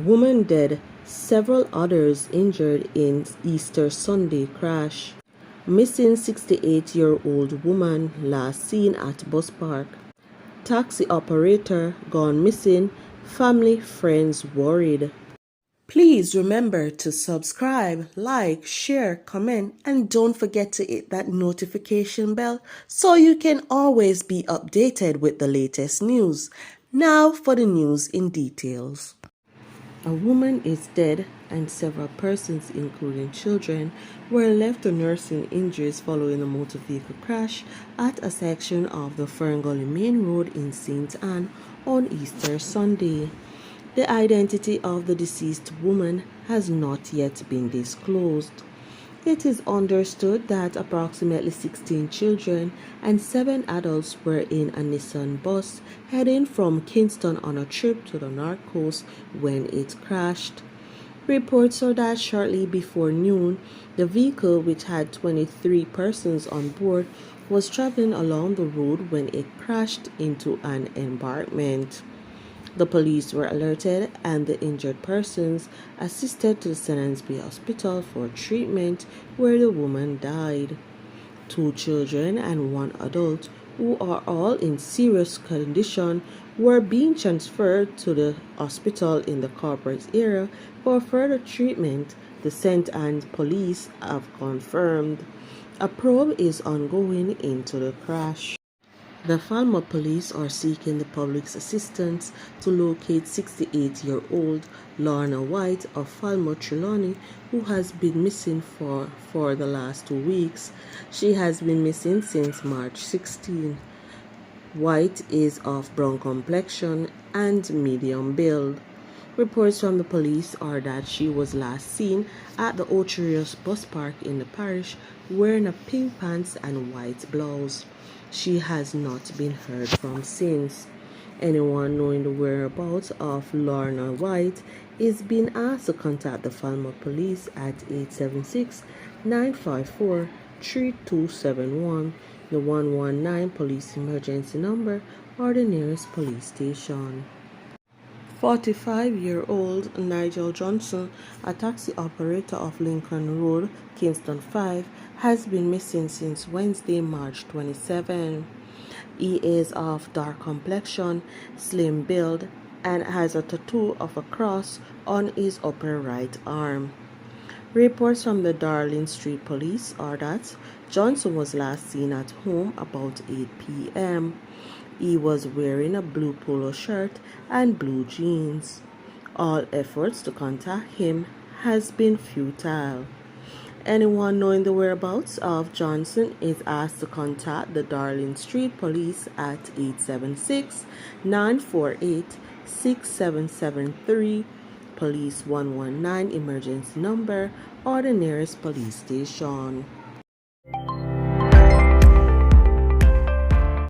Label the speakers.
Speaker 1: Woman dead, several others injured in Easter Sunday crash. Missing 68-year-old woman last seen at bus park. Taxi operator gone missing, family, friends worried. Please remember to subscribe, like, share, comment, and don't forget to hit that notification bell so you can always be updated with the latest news. Now for the news in details. A woman is dead and several persons, including children, were left to nursing injuries following a motor vehicle crash at a section of the Ferngully Main Road in St. Anne on Easter Sunday. The identity of the deceased woman has not yet been disclosed. It is understood that approximately 16 children and 7 adults were in a Nissan bus heading from Kingston on a trip to the North Coast when it crashed. Reports are that shortly before noon, the vehicle, which had 23 persons on board, was traveling along the road when it crashed into an embankment. The police were alerted and the injured persons assisted to the Senensby Hospital for treatment, where the woman died. 2 children and 1 adult, who are all in serious condition, were being transferred to the hospital in the corporate area for further treatment, the St. Anne's police have confirmed. A probe is ongoing into the crash. The Falmouth police are seeking the public's assistance to locate 68-year-old Lorna White of Falmouth, Trelawney, who has been missing for the last 2 weeks. She has been missing since March 16. White is of brown complexion and medium build. Reports from the police are that she was last seen at the Ocherius bus park in the parish wearing a pink pants and white blouse. She has not been heard from since. Anyone knowing the whereabouts of Lorna White is being asked to contact the Falmouth police at 876-954-3271, the 119 police emergency number, or the nearest police station. 45-year-old Nigel Johnson, a taxi operator of Lincoln Road, Kingston 5, has been missing since Wednesday, March 27. He is of dark complexion, slim build, and has a tattoo of a cross on his upper right arm. Reports from the Darling Street Police are that Johnson was last seen at home about 8 p.m. He was wearing a blue polo shirt and blue jeans. All efforts to contact him has been futile. Anyone knowing the whereabouts of Johnson is asked to contact the Darling Street Police at 876-948-6773, Police 119 emergency number, or the nearest police station.